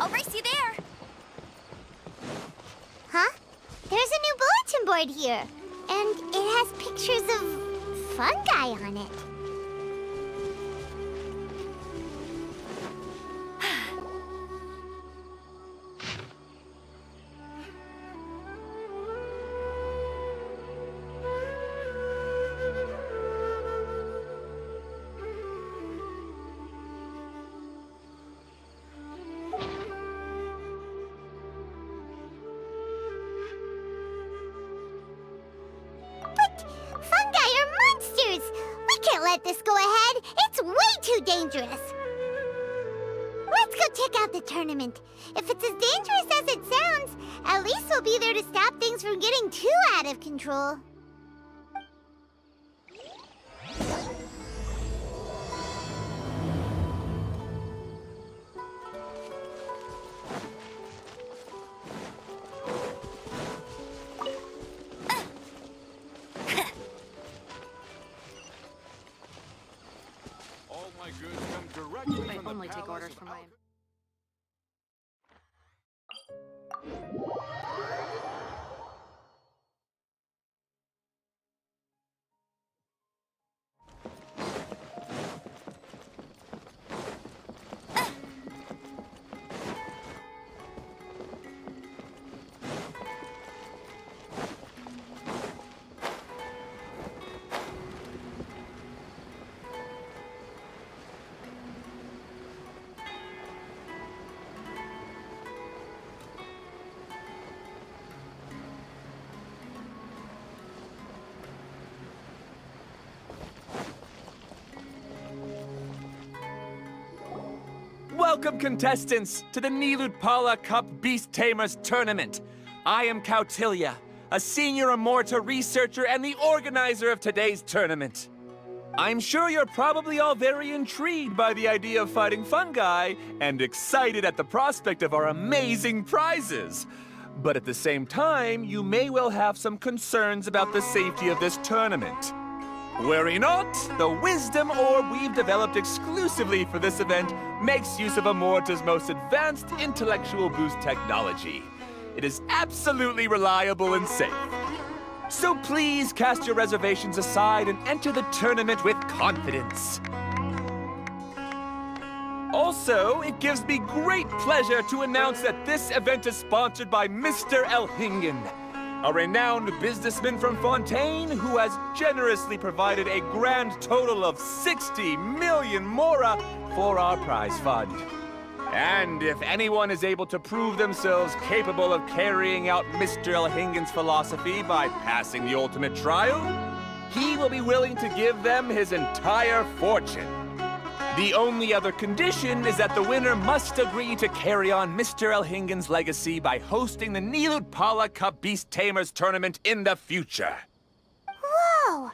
I'll race you there. Huh? There's a new bulletin board here, and it has pictures of fungi on it. Let this go ahead. It's way too dangerous. Let's go check out the tournament. If it's as dangerous as it sounds, at least we'll be there to stop things from getting too out of control. I only take orders from my... Welcome, contestants, to the Nilutpala Cup Beast Tamers Tournament. I am Kautilya, a senior Amorta researcher and the organizer of today's tournament. I'm sure you're probably all very intrigued by the idea of fighting fungi and excited at the prospect of our amazing prizes. But at the same time, you may well have some concerns about the safety of this tournament. Worry not, the wisdom orb we've developed exclusively for this event makes use of Amorta's most advanced intellectual boost technology. It is absolutely reliable and safe. So please cast your reservations aside and enter the tournament with confidence. Also, it gives me great pleasure to announce that this event is sponsored by Mr. Elhingen, a renowned businessman from Fontaine who has generously provided a grand total of 60 million mora for our prize fund. And if anyone is able to prove themselves capable of carrying out Mr. Elhingen's philosophy by passing the ultimate trial, he will be willing to give them his entire fortune. The only other condition is that the winner must agree to carry on Mr. Elhingen's legacy by hosting the Nilutpala Cup Beast Tamers Tournament in the future. Whoa!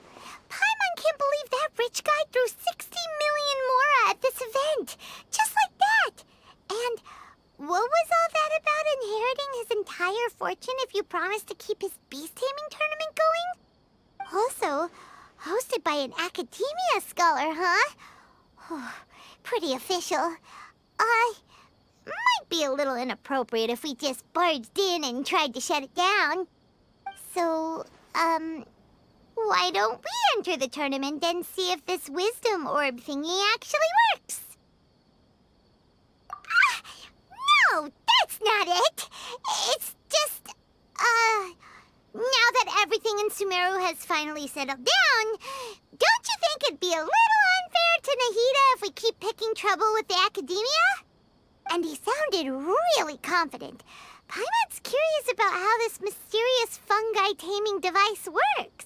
Paimon can't believe that rich guy threw 60 million mora at this event. Just like that. And what was all that about inheriting his entire fortune if you promise to keep his beast taming tournament going? Also, hosted by an academia scholar, huh? Pretty official. Might be a little inappropriate if we just barged in and tried to shut it down. So, why don't we enter the tournament and see if this wisdom orb thingy actually works? No, that's not it. It's just, now that everything in Sumeru has finally settled down, don't you think it'd be a little unfair to Nahida if we keep picking trouble with the academia? And he sounded really confident. Paimon's curious about how this mysterious fungi taming device works.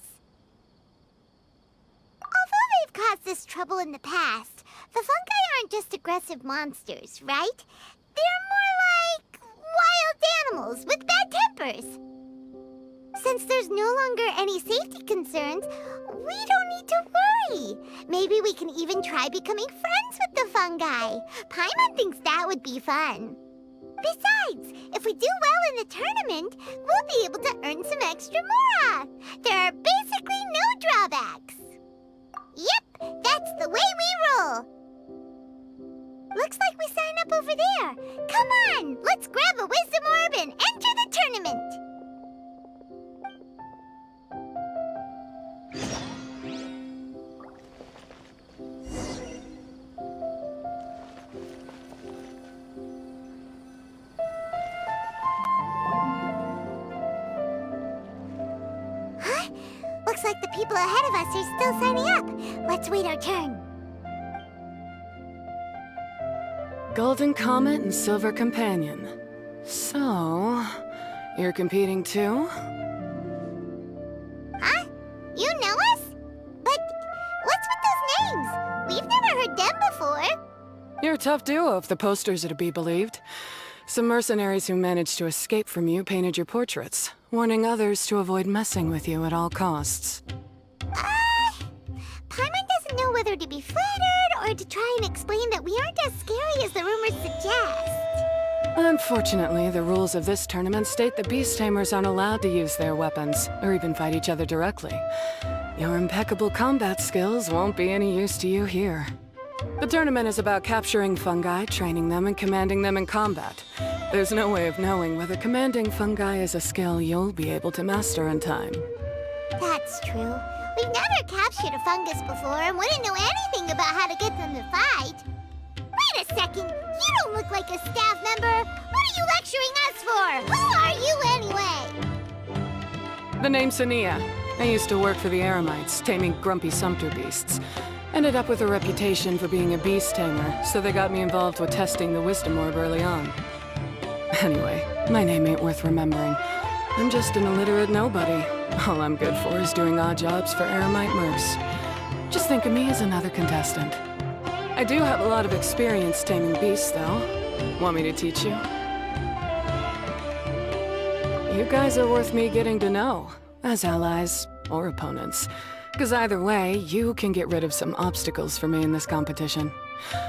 Although they've caused us trouble in the past, the fungi aren't just aggressive monsters, right? They're more like wild animals with bad tempers. Since there's no longer any safety concerns, we don't need to worry. Maybe we can even try becoming friends with the fungi. Paimon thinks that would be fun. Besides, if we do well in the tournament, we'll be able to earn some extra mora. There are basically no drawbacks. Yep, that's the way we roll. Looks like we sign up over there. Come on, let's grab a wisdom orb and enter the tournament. Huh? Looks like the people ahead of us are still signing up. Let's wait our turn. Golden Comet and Silver Companion. So, you're competing too? Huh? You know us? But what's with those names? We've never heard them before. You're a tough duo if the posters are to be believed. Some mercenaries who managed to escape from you painted your portraits, warning others to avoid messing with you at all costs. Paimon doesn't know whether to be flattered or to try and explain that we aren't as scary as the rumors suggest. Unfortunately, the rules of this tournament state that beast tamers aren't allowed to use their weapons, or even fight each other directly. Your impeccable combat skills won't be any use to you here. The tournament is about capturing fungi, training them, and commanding them in combat. There's no way of knowing whether commanding fungi is a skill you'll be able to master in time. That's true. We've never captured a fungus before and wouldn't know anything about how to get them to fight. Wait a second! You don't look like a staff member! What are you lecturing us for? Who are you anyway? The name's Sania. I used to work for the Eremites, taming grumpy sumpter beasts. Ended up with a reputation for being a beast tamer, so they got me involved with testing the wisdom orb early on. Anyway, my name ain't worth remembering. I'm just an illiterate nobody. All I'm good for is doing odd jobs for Eremite mercs. Just think of me as another contestant. I do have a lot of experience taming beasts, though. Want me to teach you? You guys are worth me getting to know, as allies or opponents. Because either way, you can get rid of some obstacles for me in this competition.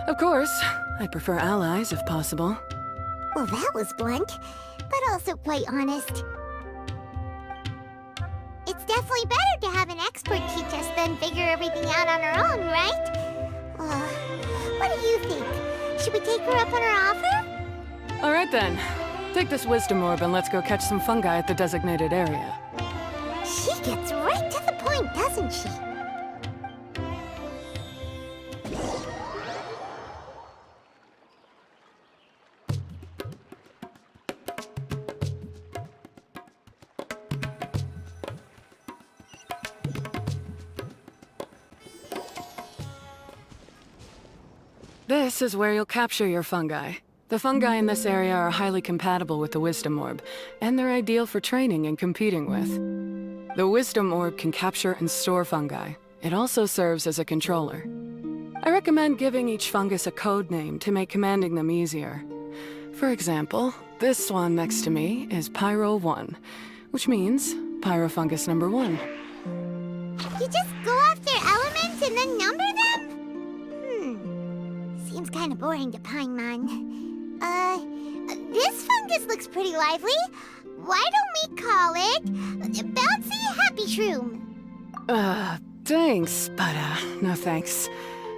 Of course, I prefer allies if possible. Well, that was blunt, but also quite honest. It's definitely better to have an expert teach us than figure everything out on our own, right? What do you think? Should we take her up on her offer? All right then. Take this wisdom orb and let's go catch some fungi at the designated area. She gets right to the point, doesn't she? This is where you'll capture your fungi. The fungi in this area are highly compatible with the wisdom orb, and they're ideal for training and competing with. The wisdom orb can capture and store fungi. It also serves as a controller. I recommend giving each fungus a code name to make commanding them easier. For example, this one next to me is Pyro 1, which means Pyrofungus number 1. You just go off their elements and then number them? Seems kind of boring to Paimon. This fungus looks pretty lively. Why don't we call it Bouncy Happy Shroom? Thanks, but no thanks.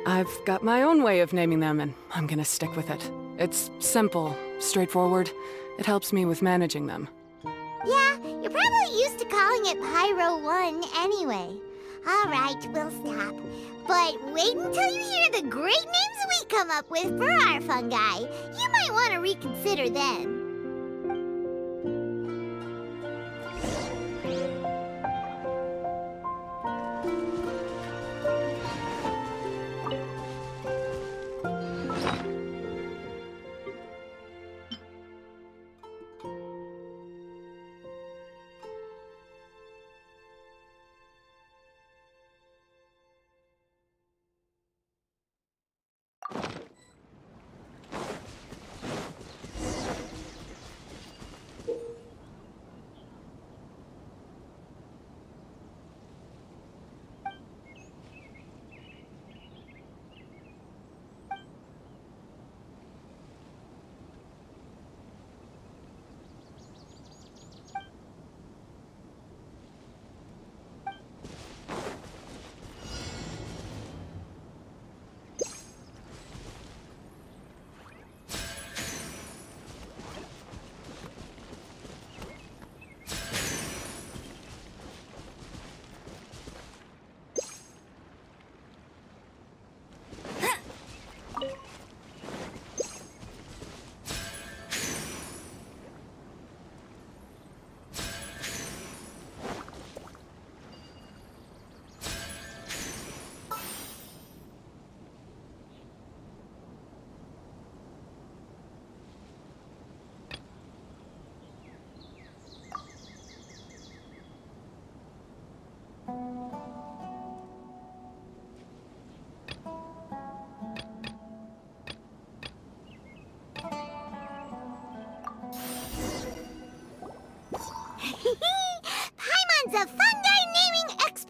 I've got my own way of naming them, and I'm gonna stick with it. It's simple, straightforward. It helps me with managing them. Yeah, you're probably used to calling it Pyro 1 anyway. All right, we'll stop. But wait until you hear the great names we come up with for our fungi. You might want to reconsider then.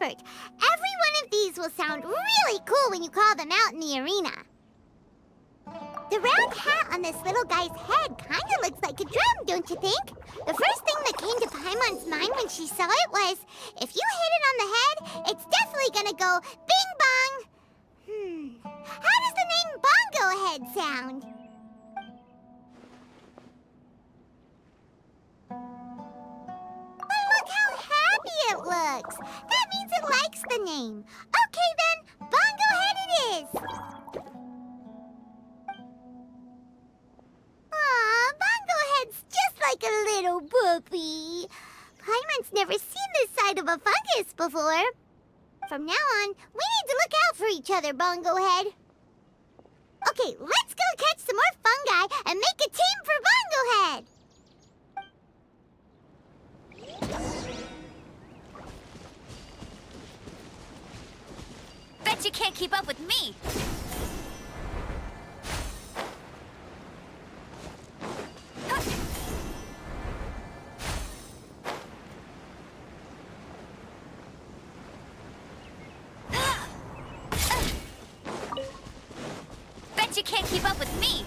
effort. Every one of these will sound really cool when you call them out in the arena. The round hat on this little guy's head kind of looks like a drum, don't you think? The first thing that came to Paimon's mind when she saw it was, if you hit it on the head, it's definitely gonna go bing bong. How does the name Bongo Head sound? But look how happy it looks. That means it likes the name. Okay then, Bongo Head it is. Aw, Bongo Head's just like a little puppy. Paimon's never seen this side of a fungus before. From now on, we need to look out for each other, Bongo Head. Okay, let's go catch some more fungi and make a team for Bongo Head. Bet you can't keep up with me. Bet you can't keep up with me.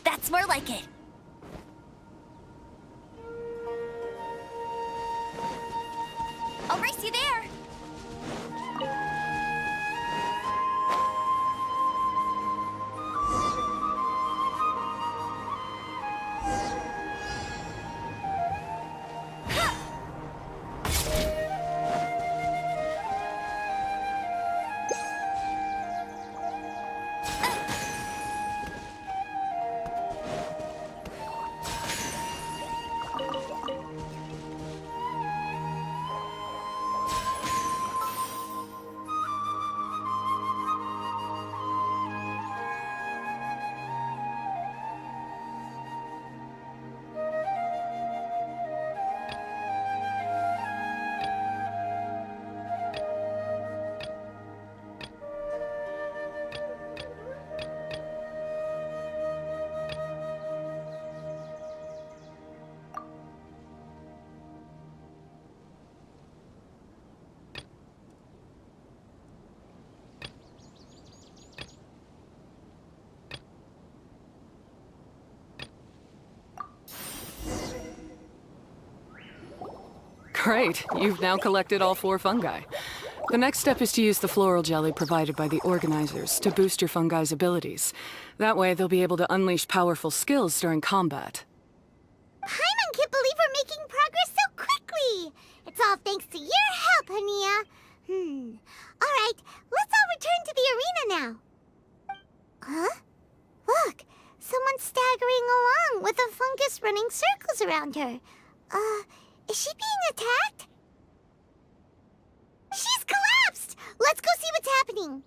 That's more like it. I'll race you there. Great, you've now collected all 4 fungi. The next step is to use the floral jelly provided by the organizers to boost your fungi's abilities. That way, they'll be able to unleash powerful skills during combat. Paimon can't believe we're making progress so quickly. It's all thanks to your help, Hania. All right, let's all return to the arena now. Huh? Look, someone's staggering along with a fungus running circles around her. Is she being attacked? She's collapsed! Let's go see what's happening.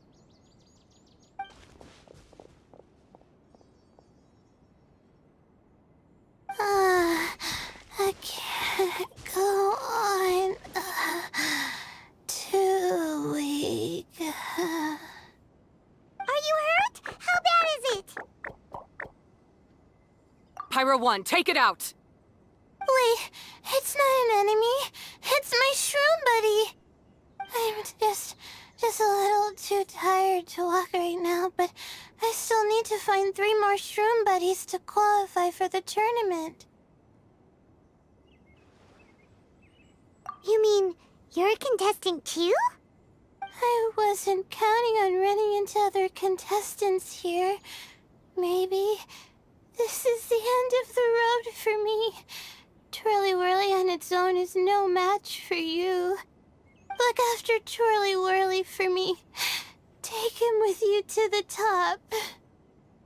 I can't go on. Too weak. Are you hurt? How bad is it? Pyro 1, take it out! Wait, it's not an enemy. It's my shroom buddy. I'm just a little too tired to walk right now, but I still need to find 3 more shroom buddies to qualify for the tournament. You mean you're a contestant too? I wasn't counting on running into other contestants here. Maybe this is the end of the road for me. Twirly Whirly on its own is no match for you. Look after Twirly Whirly for me. Take him with you to the top.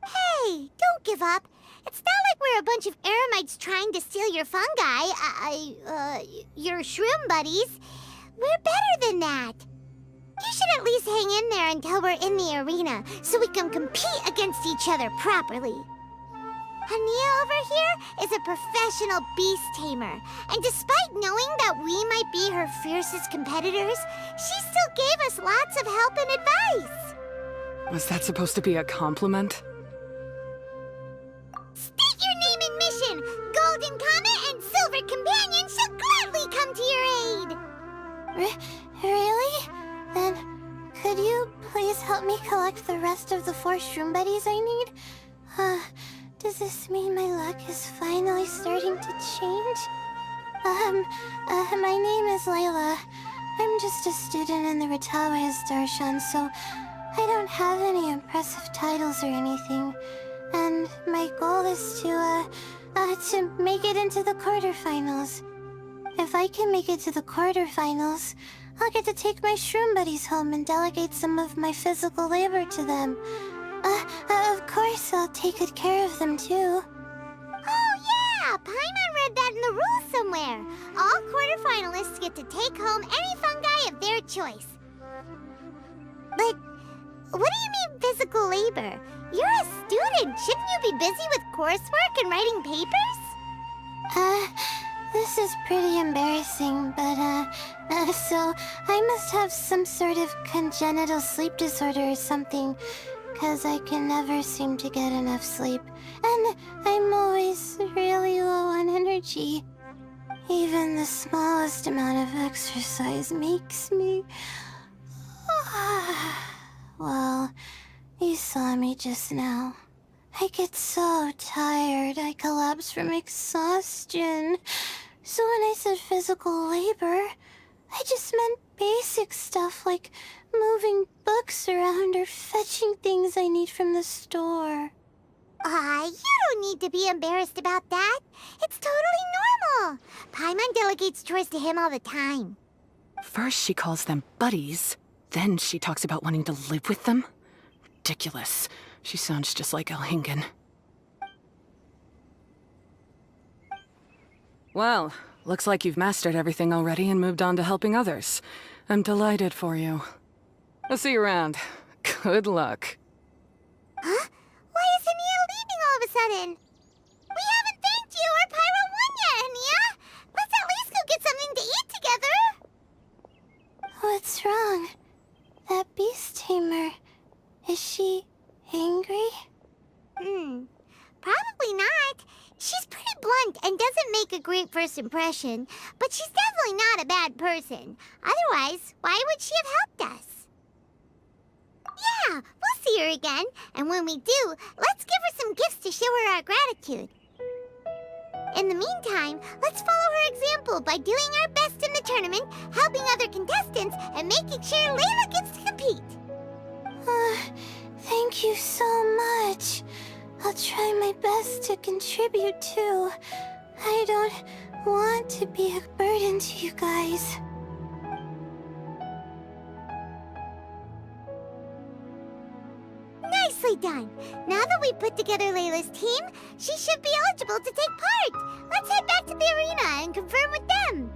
Hey, don't give up. It's not like we're a bunch of eremites trying to steal your fungi. Your shroom buddies. We're better than that. You should at least hang in there until we're in the arena, so we can compete against each other properly. Hania over here is a professional beast tamer, and despite knowing that we might be her fiercest competitors, she still gave us lots of help and advice. Was that supposed to be a compliment? State your name and mission! Golden Comet and Silver Companion shall gladly come to your aid! Really? Then, could you please help me collect the rest of the 4 shroom buddies I need? Does this mean my luck is finally starting to change? My name is Layla. I'm just a student in the Ratawe Darshan, so I don't have any impressive titles or anything. And my goal is to make it into the quarterfinals. If I can make it to the quarterfinals, I'll get to take my shroom buddies home and delegate some of my physical labor to them. Of course, I'll take good care of them, too. Oh, yeah! Paimon read that in the rules somewhere. All quarterfinalists get to take home any fungi of their choice. But what do you mean physical labor? You're a student. Shouldn't you be busy with coursework and writing papers? This is pretty embarrassing, but, so I must have some sort of congenital sleep disorder or something. 'Cause I can never seem to get enough sleep, and I'm always really low on energy. Even the smallest amount of exercise makes me... Well, you saw me just now. I get so tired, I collapse from exhaustion. So when I said physical labor, I just meant basic stuff like moving books around or fetching things I need from the store. You don't need to be embarrassed about that. It's totally normal. Paimon delegates chores to him all the time. First she calls them buddies, then she talks about wanting to live with them? Ridiculous. She sounds just like Elhingen. Well, looks like you've mastered everything already and moved on to helping others. I'm delighted for you. I'll see you around. Good luck. Huh? Why is Hania leaving all of a sudden? We haven't thanked you or Pyro 1 yet, Hania! Let's at least go get something to eat together! What's wrong? That beast tamer... Is she... angry? Probably not. She's pretty blunt and doesn't make a great first impression, but she's definitely not a bad person. Otherwise, why would she have helped us? Yeah, we'll see her again, and when we do, let's give her some gifts to show her our gratitude. In the meantime, let's follow her example by doing our best in the tournament, helping other contestants, and making sure Layla gets to compete. Thank you so much. I'll try my best to contribute too. I don't want to be a burden to you guys. Nicely done. Now that we put together Layla's team, she should be eligible to take part. Let's head back to the arena and confirm with them.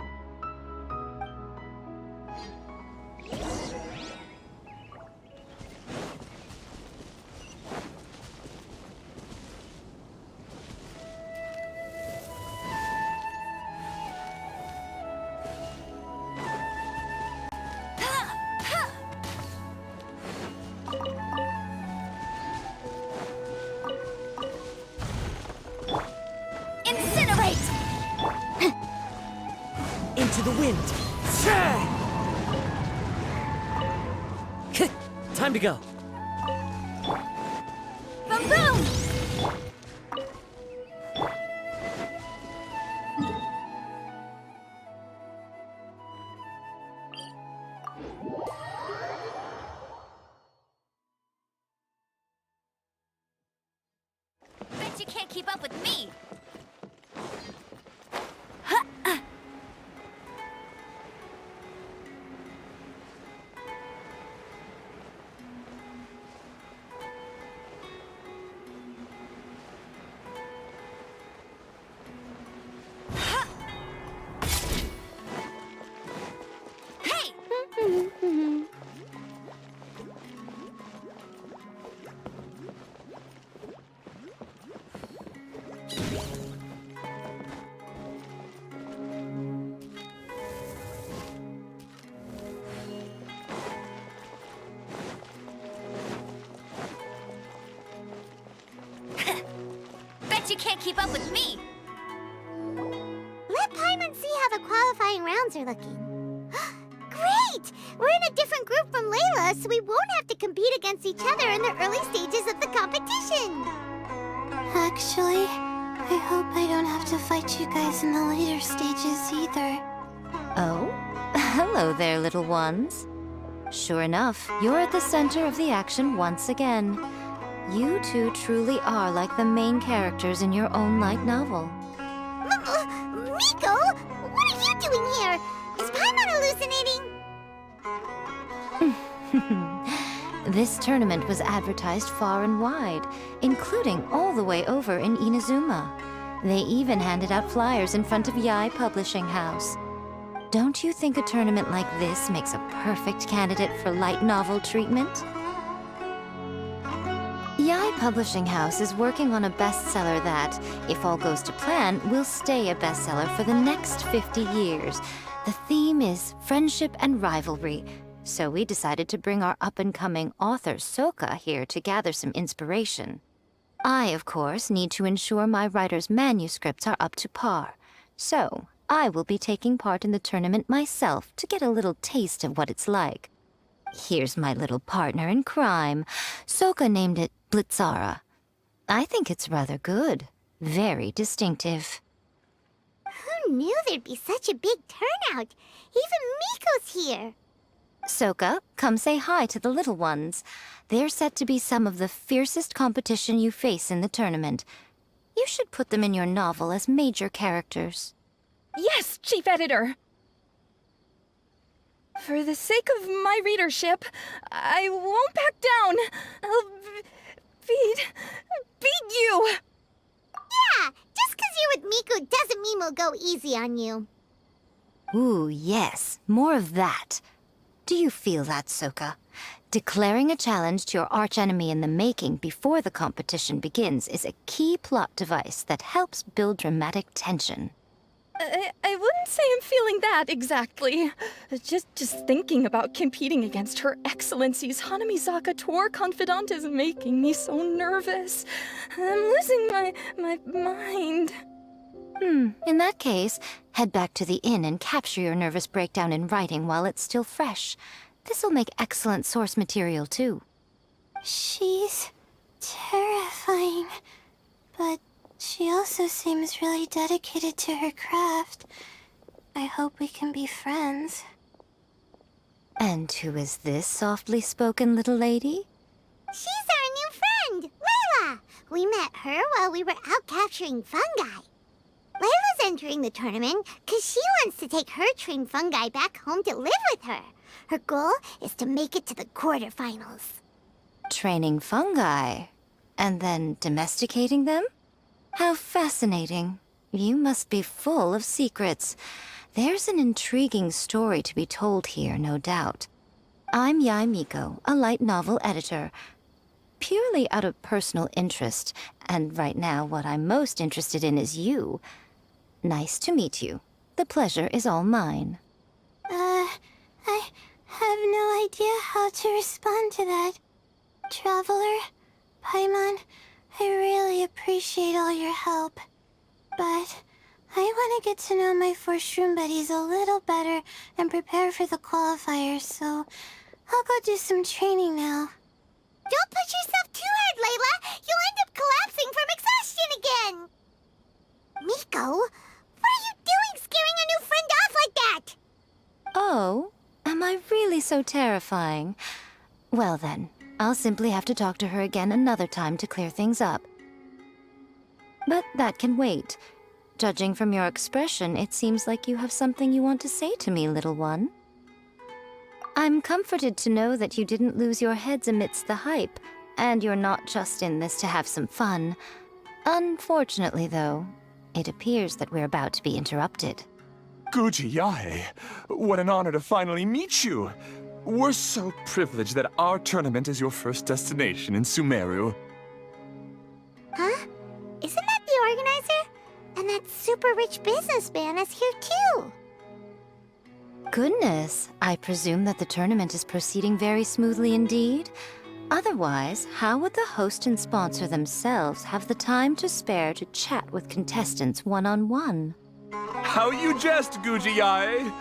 Incinerate! Into the wind. Time to go. Boom boom! Bet you can't keep up with me! Mm-hmm. Bet you can't keep up with me. Let Paimon see how the qualifying rounds are looking. Great! We're in a different group from Layla, so we won't have to compete against each other in the early stages of the competition. Actually, I hope I don't have to fight you guys in the later stages either. Oh? Hello there, little ones. Sure enough, you're at the center of the action once again. You two truly are like the main characters in your own light novel. Miko, what are you doing here? Is Paimon hallucinating? This tournament was advertised far and wide, including all the way over in Inazuma. They even handed out flyers in front of Yae Publishing House. Don't you think a tournament like this makes a perfect candidate for light novel treatment? Yae Publishing House is working on a bestseller that, if all goes to plan, will stay a bestseller for the next 50 years. The theme is friendship and rivalry, so we decided to bring our up-and-coming author Soka here to gather some inspiration. I, of course, need to ensure my writer's manuscripts are up to par, so I will be taking part in the tournament myself to get a little taste of what it's like. Here's my little partner in crime. Soka named it Blitzara. I think it's rather good. Very distinctive. Who knew there'd be such a big turnout? Even Miko's here. Soka, come say hi to the little ones. They're set to be some of the fiercest competition you face in the tournament. You should put them in your novel as major characters. Yes, Chief Editor! For the sake of my readership, I won't back down. I'll beat you! Yeah, just 'cause you're with Miko doesn't mean we'll go easy on you. Ooh, yes, more of that. Do you feel that, Soka? Declaring a challenge to your archenemy in the making before the competition begins is a key plot device that helps build dramatic tension. I wouldn't say I'm feeling that exactly. Just thinking about competing against Her Excellency's Hanamizaka tour confidant is making me so nervous. I'm losing my mind. In that case, head back to the inn and capture your nervous breakdown in writing while it's still fresh. This'll make excellent source material, too. She's terrifying, but she also seems really dedicated to her craft. I hope we can be friends. And who is this softly spoken little lady? She's our new friend, Layla. We met her while we were out capturing fungi. Layla's entering the tournament because she wants to take her trained fungi back home to live with her. Her goal is to make it to the quarterfinals. Training fungi, and then domesticating them? How fascinating. You must be full of secrets. There's an intriguing story to be told here, no doubt. I'm Yae Miko, a light novel editor. Purely out of personal interest, and right now what I'm most interested in is you. Nice to meet you. The pleasure is all mine. I have no idea how to respond to that. Traveler, Paimon, I really appreciate all your help. But I want to get to know my 4 shroom buddies a little better and prepare for the qualifiers, so I'll go do some training now. Don't push yourself too hard, Layla. You'll end up collapsing from exhaustion again. Miko, what are you doing scaring a new friend off like that? Oh, am I really so terrifying? Well then, I'll simply have to talk to her again another time to clear things up. But that can wait. Judging from your expression, it seems like you have something you want to say to me, little one. I'm comforted to know that you didn't lose your heads amidst the hype, and you're not just in this to have some fun. Unfortunately, though, it appears that we're about to be interrupted. Guji Yae, what an honor to finally meet you. We're so privileged that our tournament is your first destination in Sumeru. Huh? Isn't that the organizer? And that super rich businessman is here too. Goodness, I presume that the tournament is proceeding very smoothly indeed. Otherwise, how would the host and sponsor themselves have the time to spare to chat with contestants one-on-one? How you jest, Gujiai!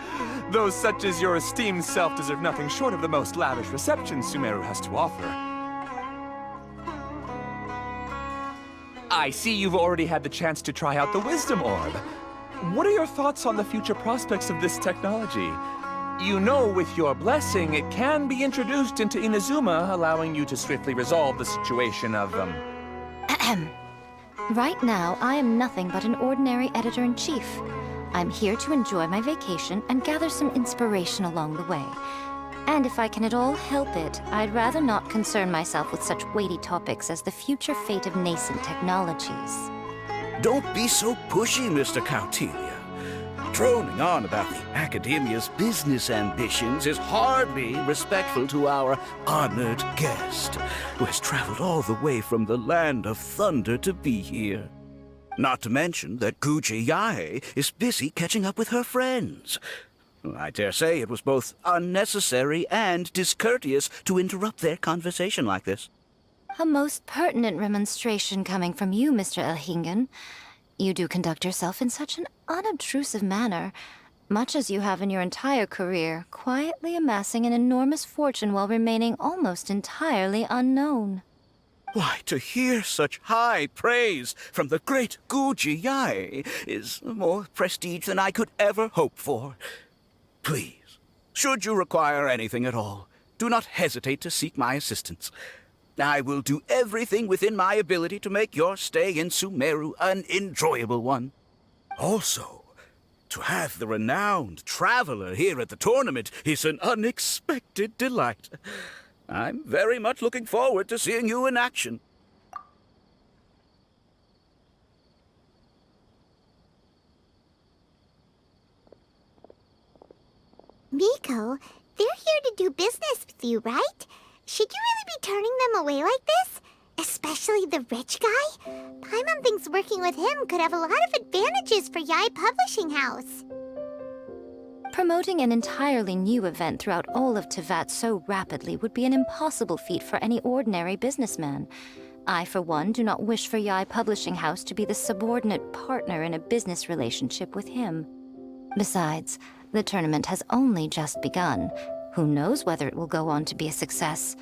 Those such as your esteemed self deserve nothing short of the most lavish reception Sumeru has to offer. I see you've already had the chance to try out the Wisdom Orb. What are your thoughts on the future prospects of this technology? You know, with your blessing, it can be introduced into Inazuma, allowing you to swiftly resolve the situation of, Right now, I am nothing but an ordinary editor-in-chief. I'm here to enjoy my vacation and gather some inspiration along the way. And if I can at all help it, I'd rather not concern myself with such weighty topics as the future fate of nascent technologies. Don't be so pushy, Mr. Kautelia. Droning on about the Academia's business ambitions is hardly respectful to our honored guest, who has traveled all the way from the land of thunder to be here. Not to mention that Gujiai is busy catching up with her friends. I dare say it was both unnecessary and discourteous to interrupt their conversation like this. A most pertinent remonstration coming from you, Mr. Elhingen. You do conduct yourself in such an unobtrusive manner, much as you have in your entire career, quietly amassing an enormous fortune while remaining almost entirely unknown. Why, to hear such high praise from the great Gujiai is more prestige than I could ever hope for. Please, should you require anything at all, do not hesitate to seek my assistance. I will do everything within my ability to make your stay in Sumeru an enjoyable one. Also, to have the renowned traveler here at the tournament is an unexpected delight. I'm very much looking forward to seeing you in action. Miko, they're here to do business with you, right? Should you really be turning them away like this? Especially the rich guy? Paimon thinks working with him could have a lot of advantages for Yae Publishing House. Promoting an entirely new event throughout all of Teyvat so rapidly would be an impossible feat for any ordinary businessman. I, for one, do not wish for Yae Publishing House to be the subordinate partner in a business relationship with him. Besides, the tournament has only just begun. Who knows whether it will go on to be a success?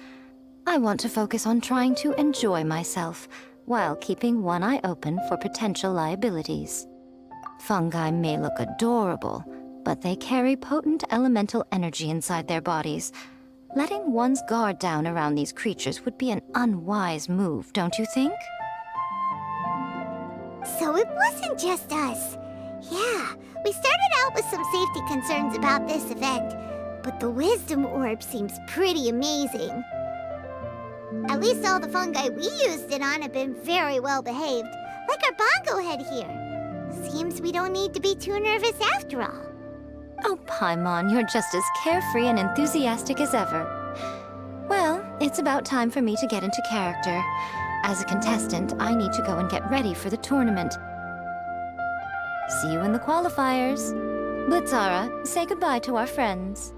I want to focus on trying to enjoy myself, while keeping one eye open for potential liabilities. Fungi may look adorable, but they carry potent elemental energy inside their bodies. Letting one's guard down around these creatures would be an unwise move, don't you think? So it wasn't just us. Yeah, we started out with some safety concerns about this event, but the Wisdom Orb seems pretty amazing. At least all the fungi we used it on have been very well behaved, like our bongo head here. Seems we don't need to be too nervous after all. Oh, Paimon, you're just as carefree and enthusiastic as ever. Well, it's about time for me to get into character. As a contestant, I need to go and get ready for the tournament. See you in the qualifiers. Blitzara, say goodbye to our friends.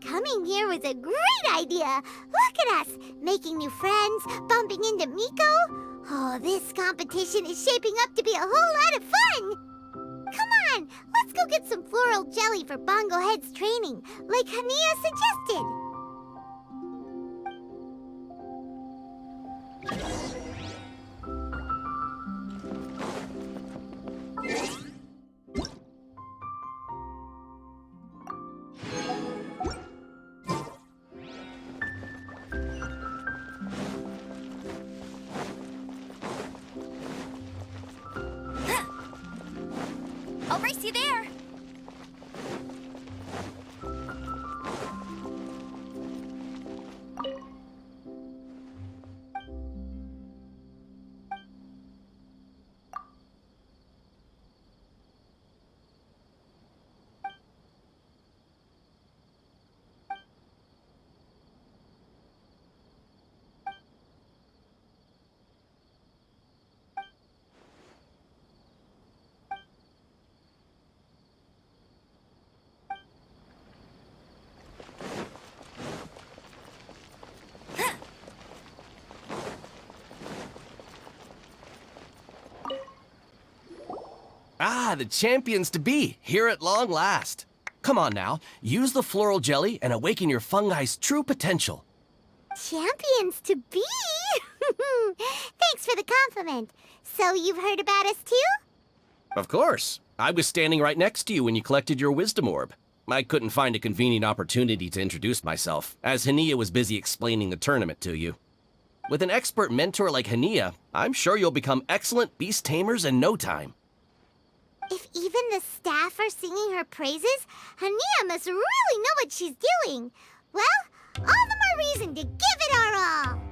Coming here was a great idea. Look at us, making new friends, bumping into Miko. Oh, this competition is shaping up to be a whole lot of fun. Come on, let's go get some floral jelly for Bongo Head's training, like Hania suggested. I'll race you there. The champions to be, here at long last. Come on now, use the floral jelly and awaken your fungi's true potential. Champions to be? Thanks for the compliment. So you've heard about us too? Of course. I was standing right next to you when you collected your wisdom orb. I couldn't find a convenient opportunity to introduce myself, as Hania was busy explaining the tournament to you. With an expert mentor like Hania, I'm sure you'll become excellent beast tamers in no time. If even the staff are singing her praises, Hania must really know what she's doing. Well, all the more reason to give it our all.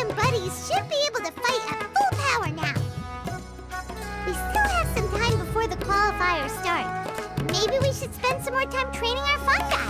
and buddies should be able to fight at full power now. We still have some time before the qualifiers start. Maybe we should spend some more time training our fungi.